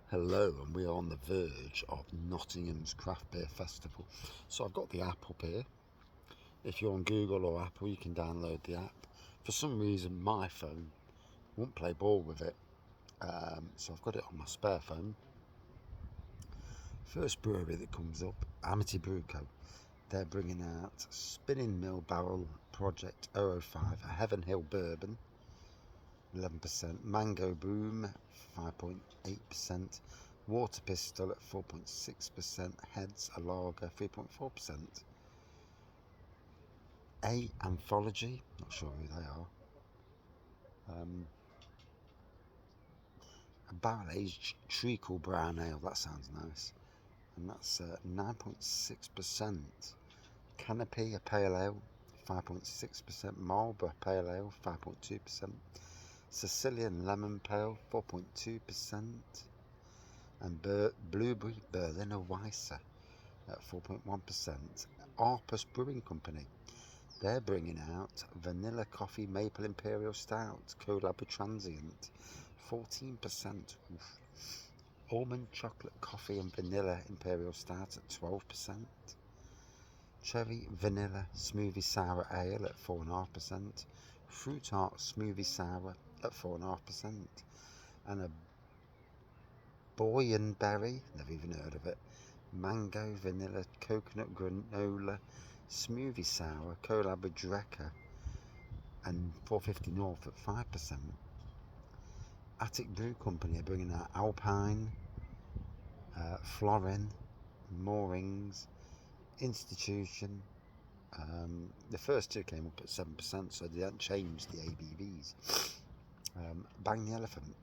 Hello, and we are on the verge of Nottingham's Craft Beer Festival. So I've got the app up here. If you're on Google or Apple, you can download the app. For some reason, my phone won't play ball with it, so I've got it on my spare phone. First brewery that comes up, Amity Brew Co. They're bringing out Spinning Mill Barrel Project 005, a Heaven Hill Bourbon, 11%, Mango Boom, 5.8%, Water Pistol at 4.6%, Heads a Lager, 3.4%, A Anthology, not sure who they are, a Barrel Aged Treacle Brown Ale, that sounds nice, and that's 9.6%, Canopy, a Pale Ale, 5.6%, Marlborough Pale Ale, 5.2%, Sicilian Lemon Pale, 4.2%, and Blueberry Berliner Weisse at 4.1%. Arpus Brewing Company, they're bringing out Vanilla Coffee Maple Imperial Stout, Collab Transient, 14%. Oof. Almond Chocolate Coffee and Vanilla Imperial Stout at 12%. Cherry Vanilla Smoothie Sour Ale at 4.5%. Fruit Tart Smoothie Sour at 4.5%. And a Boysenberry, never even heard of it, Mango Vanilla Coconut Granola Smoothie Sour, Collab with Drecker, and 450 North at 5%. Attic Brew Company are bringing out Alpine, Florin, Moorings, Institution. The first two came up at 7%, so they haven't changed the ABVs. Bang the Elephant.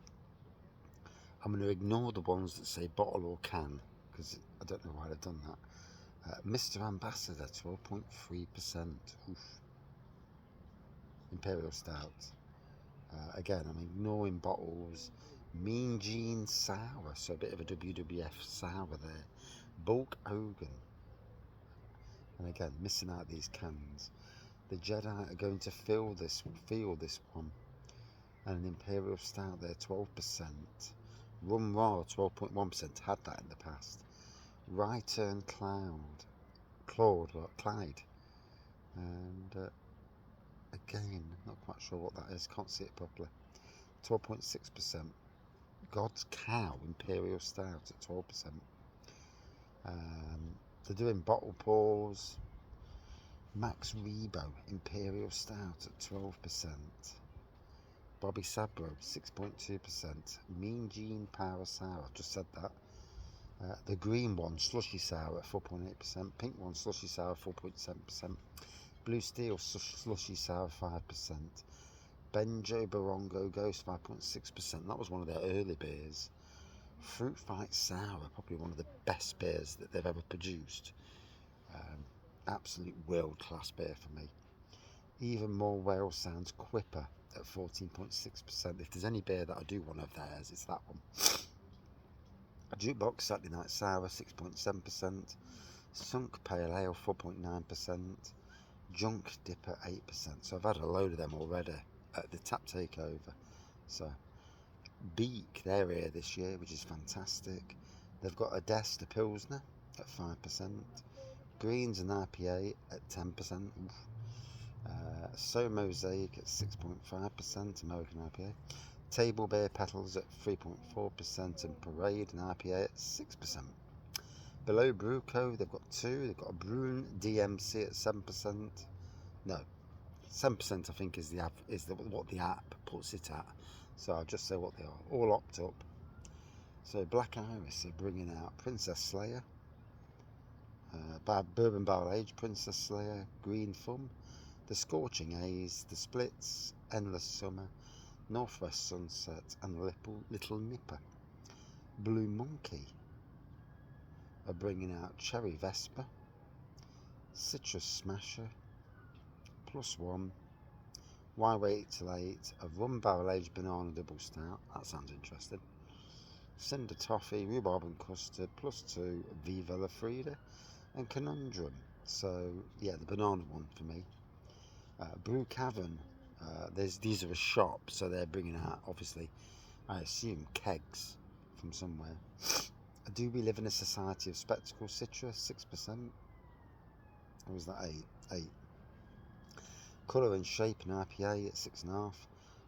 I'm going to ignore the ones that say bottle or can, because I don't know why they've done that. Mr. Ambassador, 12.3%. Imperial Stout. Again, I'm ignoring bottles. Mean Gene Sour, so a bit of a WWF sour there. Bulk Hogan. And again, missing out these cans. The Jedi are going to feel this one. And an Imperial Stout there, 12%. Rum Raw, 12.1%. Had that in the past. Return Clyde. And again, not quite sure what that is. Can't see it properly. 12.6%. God's Cow Imperial Stout at 12%. They're doing bottle pours. Max Rebo Imperial Stout at 12%. Bobby Sabro 6.2%. Mean Gene Power Sour, just said that. The green one, Slushy Sour at 4.8%. Pink one, Slushy Sour 4.7%. Blue Steel Slushy Sour 5%. Benjo Barongo Ghost 5.6%. That was one of their early beers. Fruit Fight Sour, probably one of the best beers that they've ever produced. Absolute world class beer for me. Even More Whale Sounds Quipper at 14.6%. If there's any beer that I do want of theirs, it's that one. A Jukebox Saturday Night Sour 6.7%. Sunk Pale Ale 4.9%. Junk Dipper 8%. So I've had a load of them already at the tap takeover. So Beak, they're here this year, which is fantastic. They've got a Desta Pilsner at 5%. Greens and IPA at 10%. So Mosaic at 6.5%, American IPA. Table Beer Petals at 3.4%, and Parade and IPA at 6%. Below Brew Co, they've got two. They've got a Brune DMC at 7%. No, 7% I think is what the app puts it at. So I'll just say what they are. All opt up. So Black Iris are bringing out Princess Slayer, Bourbon Barrel Aged Princess Slayer, Green Thumb, The Scorching Haze, The Splits, Endless Summer, Northwest Sunset, and Little Nipper. Blue Monkey are bringing out Cherry Vesper, Citrus Smasher, Plus One, Why Wait Till 8, a Rum Barrel Aged Banana Double Stout, that sounds interesting. Cinder Toffee, Rhubarb and Custard, Plus Two, Viva La Frida, and Conundrum. So yeah, the banana one for me. Brew Cavern, these are a shop, so they're bringing out, obviously, I assume kegs from somewhere. Do we live in a society of spectacle? Citrus, 6%. Or was that 8? 8. Colour and shape in IPA at 6.5.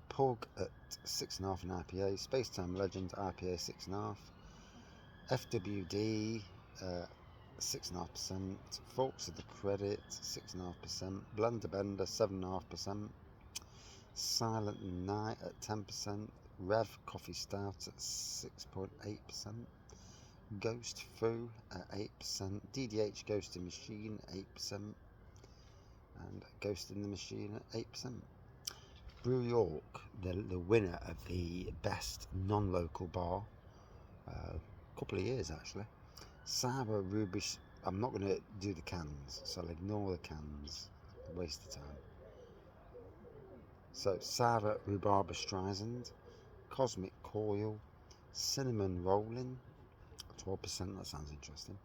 Pug at 6.5 in IPA. Space Time Legend IPA 6.5. FWD 6.5%. Forks of the Credit 6.5%. Blender Bender 7.5%. Silent Night at 10%. Rev Coffee Stout at 6.8%. Ghost Foo at 8%. DDH Ghost in Machine 8%. And Ghost in the Machine at 8%. Brew York, the winner of the best non-local bar, a couple of years actually. Sour Ruby. I'm not going to do the cans, so I'll ignore the cans. Waste of time. So Sour Rhubarber Streisand, Cosmic Coil, Cinnamon Rolling, 12%. That sounds interesting.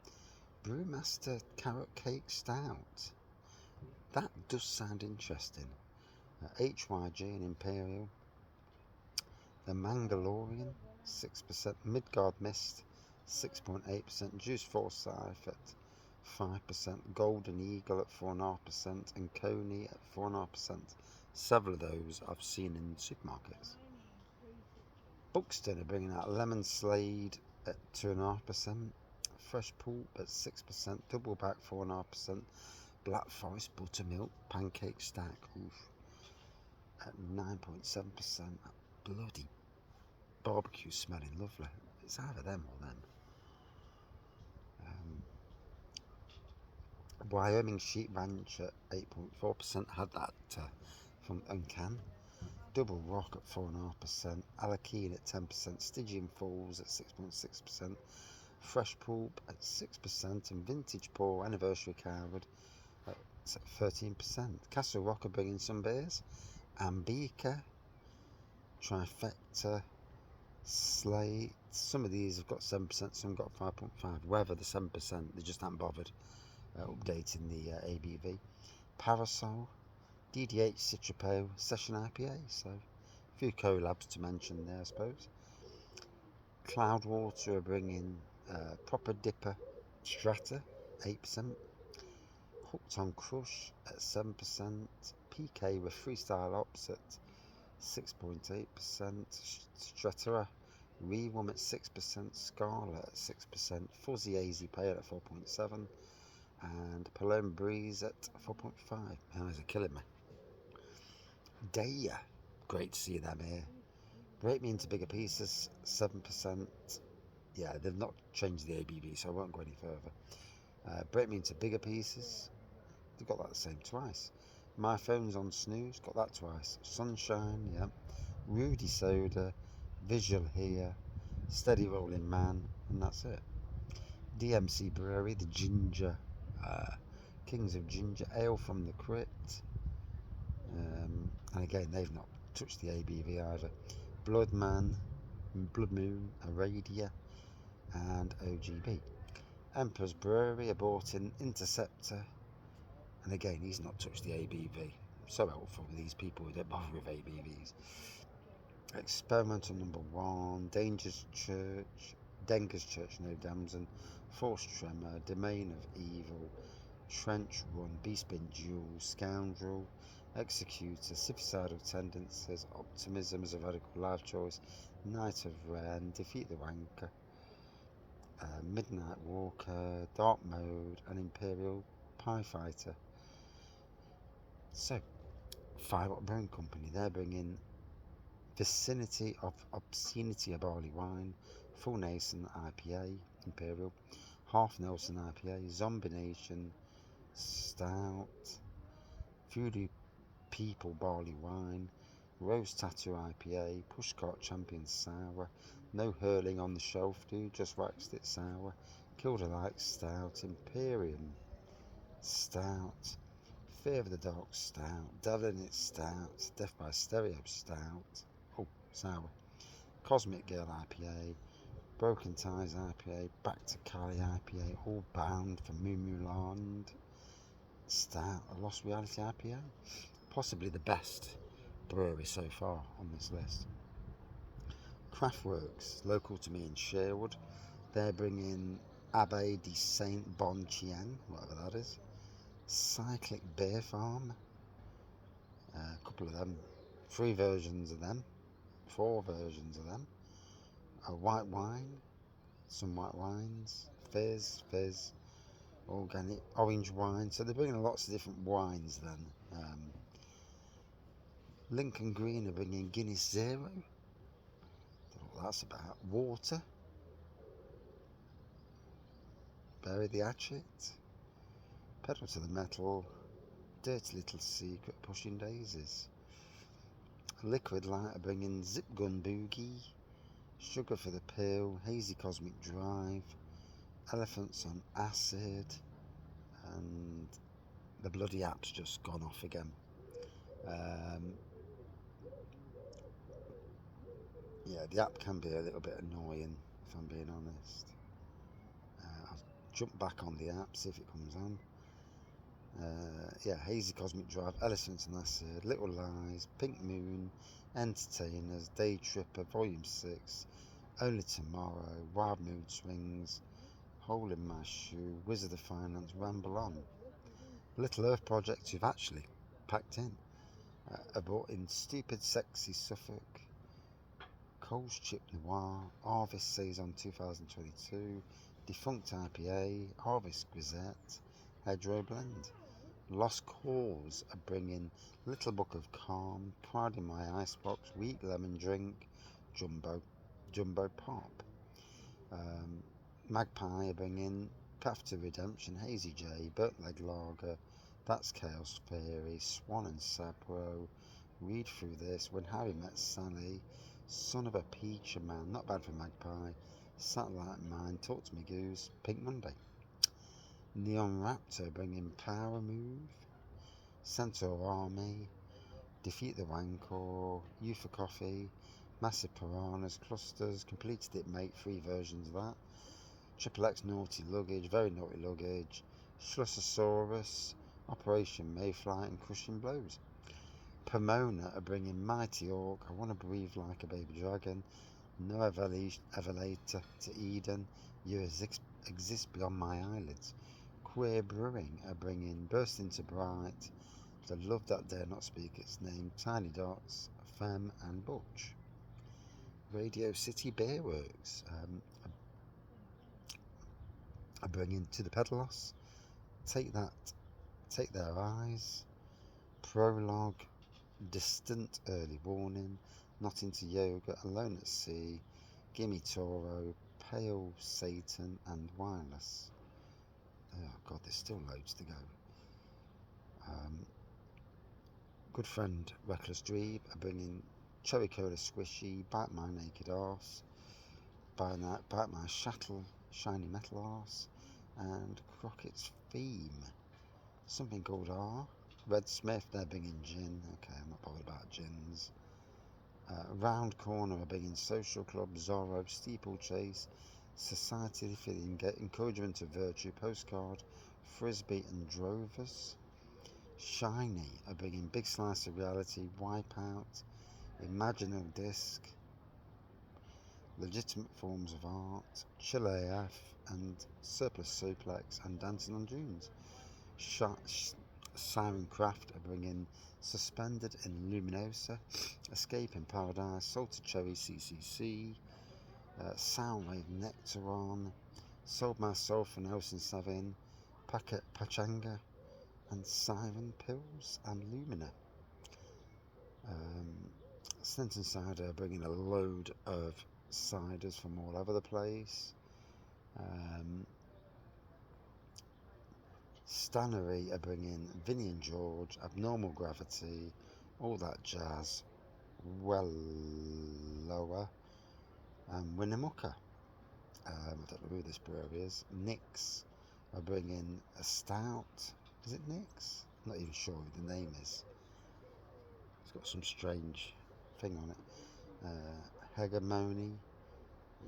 Brewmaster Carrot Cake Stout. That does sound interesting. HYG and Imperial. The Mandalorian, 6%. Midgard Mist, 6.8%. Juice Forsyth at 5%. Golden Eagle at 4.5%. And Coney at 4.5%. Several of those I've seen in supermarkets. Buxton are bringing out Lemon Slade at 2.5%. Fresh Pulp at 6%. Double Back 4.5%. Black Forest Buttermilk Pancake Stack, oof, at 9.7%. Bloody barbecue smelling lovely. It's either them or them. Wyoming Sheep Ranch at 8.4%. Had that from Uncan. Double Rock at 4.5%. Alakeen at 10%. Stygian Falls at 6.6%. Fresh Pulp at 6%. And Vintage Pour Anniversary Coward at 13%. Castle Rock are bringing some beers. Ambika, Trifecta, Slate. Some of these have got 7%, some got 5.5. Whether the 7%, they just haven't bothered updating the ABV. Parasol, DDH Citropo Session IPA, so a few collabs to mention there, I suppose. Cloudwater are bringing Proper Dipper Strata, 8%. Hooked on Crush at 7%. PK with Freestyle Ops at 6.8%. Stratera Rewarm at 6%. Scala at 6%. Fuzzy AZ Pale at 4.7%. And Paloma Breeze at 4.5%. Man, those are killing me. Daya, great to see them here. Break Me Into Bigger Pieces, 7%. Yeah, they've not changed the ABV, so I won't go any further. Break Me Into Bigger Pieces, they've got that the same twice. My Phone's on Snooze, got that twice. Sunshine, yeah. Rudy Soda, Visual Here, Steady Rolling Man, and that's it. DMC Brewery, the Ginger, Kings of Ginger Ale from the Crypt. And again, they've not touched the ABV either. Blood Moon, Aradia, and OGB. Emperor's Brewery are bought in Interceptor, and again, he's not touched the ABV. So helpful with these people who don't bother with ABVs. Experimental number 1, Denger's Church, No Damson, Force Tremor, Domain of Evil, Trench Run, Beastbin Duel, Scoundrel, Executor, Suicidal Tendencies, Optimism as a Radical Life Choice, Night of Ren, Defeat the Wanker, Midnight Walker, Dark Mode, and Imperial Pie Fighter. So, Firewalk Brewing Company, they're bringing Vicinity of Obscenity, a barley wine, Full Nason IPA, Imperial, Half Nelson IPA, Zombie Nation Stout, Voodoo People barley wine, Rose Tattoo IPA, Pushcart Champion Sour, No Hurling on the Shelf, dude, just waxed it sour, Kildalike Stout, Imperium Stout, Fear of the Dark Stout, Devil in It Stout, Death by Stereo Stout, oh, sour, Cosmic Girl IPA, Broken Ties IPA, Back to Cali IPA, All Bound for Mumuland Stout, a Lost Reality IPA, possibly the best brewery so far on this list. Craftworks, local to me in Sherwood, they're bringing Abbaye de Saint Bon Chien, whatever that is. Cyclic Beer Farm, a couple of them, 3 versions of them, 4 versions of them. A white wine, some white wines, fizz, organic orange wine. So they're bringing lots of different wines then. Lincoln Green are bringing Guinness Zero. Don't know what that's about. Water. Bury the Hatchet. Pedal to the Metal. Dirty Little Secret, Pushing Daisies. Liquid Light are bringing Zip Gun Boogie. Sugar for the Pill. Hazy Cosmic Drive. Elephants on Acid. And the bloody app's just gone off again. Yeah, the app can be a little bit annoying, if I'm being honest. I'll jump back on the app, see if it comes on. Yeah, Hazy Cosmic Drive, Elephants and Acid, Little Lies, Pink Moon, Entertainers, Day Tripper, Volume 6, Only Tomorrow, Wild Mood Swings, Hole in My Shoe, Wizard of Finance, Ramble On. Little Earth Project who've actually packed in. I brought in Stupid Sexy Suffolk, Cole's Chip Noir, Harvest Saison 2022, Defunct IPA, Harvest Grisette, Hedgerow Blend. Lost Cause are bringing Little Book of Calm, Pride in My Icebox, Wheat Lemon Drink, Jumbo Pop. Magpie are bringing Path to Redemption, Hazy J, Burtleg Lager, That's Chaos Theory, Swan and Sapro, Read Through This, When Harry Met Sally, Son of a Peacher Man, not bad for Magpie, Satellite Mind, Talk to Me Goose, Pink Monday. Neon Raptor bringing Power Move, Centaur Army, Defeat the Wancor, You for Coffee, Massive Piranhas, Clusters, Completed It Mate, 3 versions of that, Triple X Naughty Luggage, Very Naughty Luggage, Schlussosaurus, Operation Mayfly and Crushing Blows. Pomona are bringing Mighty Orc, I Want to Breathe Like a Baby Dragon, No Evelator to Eden, You Exist Beyond My Eyelids. Queer Brewing are bringing Burst Into Bright, The Love That Dare Not Speak Its Name, Tiny Dots, Femme and Butch. Radio City Beer Works are bringing To the Pedalos, Take Their Eyes, Prologue, Distant Early Warning, Not Into Yoga, Alone at Sea, Gimme Toro, Pale Satan and Wireless. Oh god, there's still loads to go. Good Friend Reckless Dream are bringing Cherry Cola Squishy, Bite My Naked Arse, Bite My Shiny Metal Arse, and Crockett's Theme. Something called R. Red Smith, they're bringing gin. Okay, I'm not bothered about gins. Round Corner are bringing Social Club, Zorro, Steeplechase, Society for the Encouragement of Virtue, Postcard, Frisbee and Drovers. Shiny are bringing Big Slice of Reality, Wipeout, Imaginal Disc, Legitimate Forms of Art, Chill AF, and Surplus Suplex and Dancing on Dunes. Siren Craft are bringing Suspended in Luminosa, Escape in Paradise, Salted Cherry CCC, Soundwave Nectaron, Sold My Soul for Nelson Savin, Pachanga, and Siren Pills and Lumina. Sneinton Cider are bringing a load of ciders from all over the place. Stannery are bringing Vinnie and George, Abnormal Gravity, All That Jazz, Lower, and Winnemucca. I don't know who this brewery is. Nix are bringing a stout. Is it Nix? I'm not even sure who the name is. It's got some strange thing on it. Hegemony,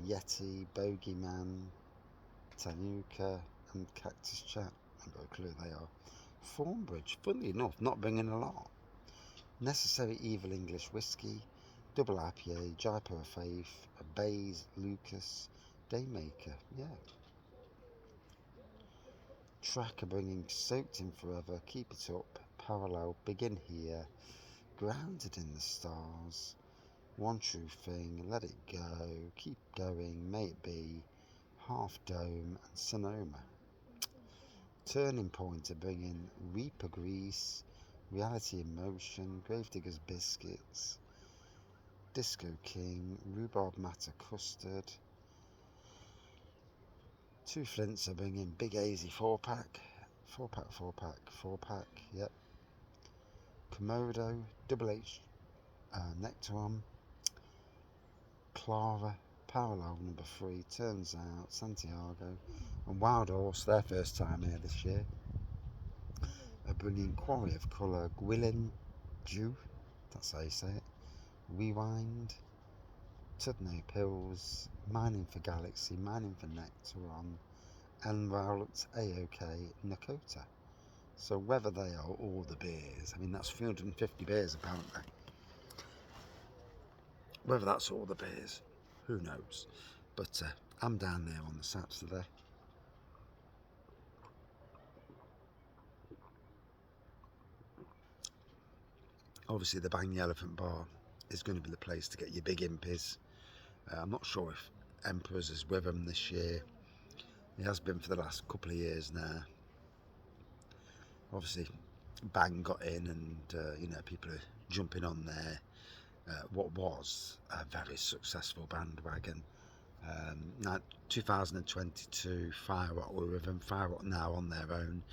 Yeti, Bogeyman, Tanuka, and Cactus Chat. I haven't got a clue who they are. Thornbridge, funnily enough, not bringing a lot. Necessary Evil English Whiskey, Double IPA, Jaipur Faith, Bays, Lucas, Daymaker. Yeah. Tracker bringing Soaked in Forever, Keep It Up, Parallel, Begin Here, Grounded in the Stars, One True Thing, Let It Go, Keep Going, May It Be, Half Dome, and Sonoma. Turning Point are bringing Reaper Grease, Reality in Motion, Gravediggers Biscuits, Disco King, Rhubarb Matter Custard. Two Flints are bringing Big Easy 4-pack, 4-pack, yep. Komodo, Double H Nectaron, Clara, Parallel number 3, Turns Out, Santiago, and Wild Horse, their first time here this year, are bringing Quarry of Colour, Gwylyn, Dew, that's how you say it, Rewind, Tudno Pills, Mining for Galaxy, Mining for Nectaron, and Route AOK Nakota. So whether they are all the beers, I mean that's 350 beers apparently. Whether that's all the beers, who knows? But I'm down there on the Saturday. Obviously the Bang the Elephant Bar is going to be the place to get your big impies. I'm not sure if Emperors is with them this year. He has been for the last couple of years now. Obviously Bang got in and you know, people are jumping on there. What was a very successful bandwagon. Now 2022 Fire Rock were with them. Fire Rock now on their own,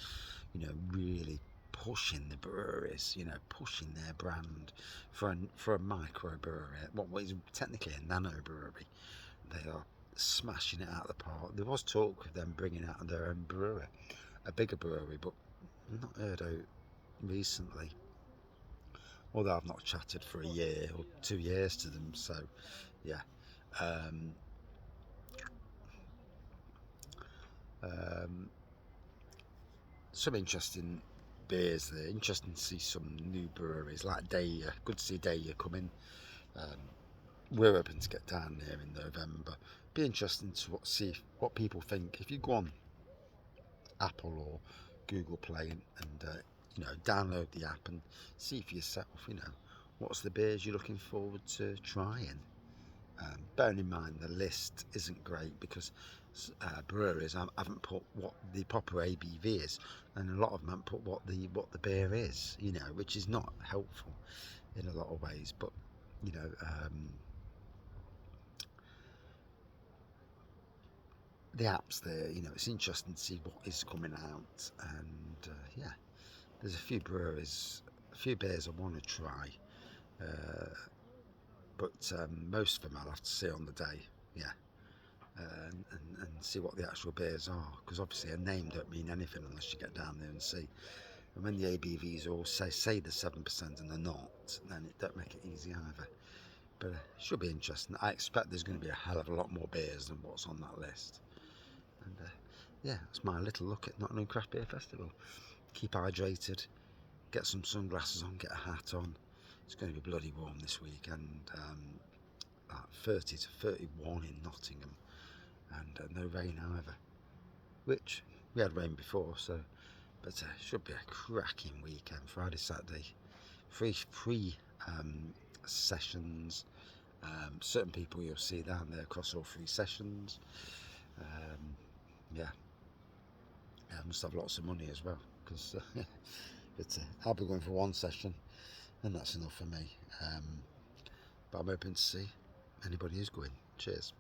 you know, really pushing the breweries, you know, pushing their brand for a micro brewery, what is technically a nano brewery. They are smashing it out of the park. There was talk of them bringing out their own brewery, a bigger brewery, but not heard out recently. Although I've not chatted for a year or 2 years to them, so yeah. Some interesting beers there. Interesting to see some new breweries like Daya. Good to see Daya coming. We're hoping to get down there in November. Be interesting to see what people think. If you go on Apple or Google Play and you know, download the app and see for yourself, you know, what's the beers you're looking forward to trying. Bearing in mind the list isn't great because breweries haven't put what the proper ABV is, and a lot of them haven't put what the beer is, you know, which is not helpful in a lot of ways. But you know, the app's there, you know, it's interesting to see what is coming out, and yeah, there's a few breweries, a few beers I want to try, but most of them I'll have to see on the day, yeah. And see what the actual beers are, because obviously a name don't mean anything unless you get down there and see. And when the ABVs all say the 7% and they're not, then it don't make it easy either. But it should be interesting. I expect there's going to be a hell of a lot more beers than what's on that list. And yeah, that's my little look at Nottingham Craft Beer Festival. Keep hydrated, get some sunglasses on, get a hat on. It's going to be bloody warm this weekend. 30 to 31 in Nottingham. And no rain either, which we had rain before, so but should be a cracking weekend. Friday, Saturday, free sessions. Certain people you'll see down there across all 3 sessions. Yeah, I must have lots of money as well, because but I'll be going for 1 session and that's enough for me, but I'm hoping to see anybody who's going. Cheers.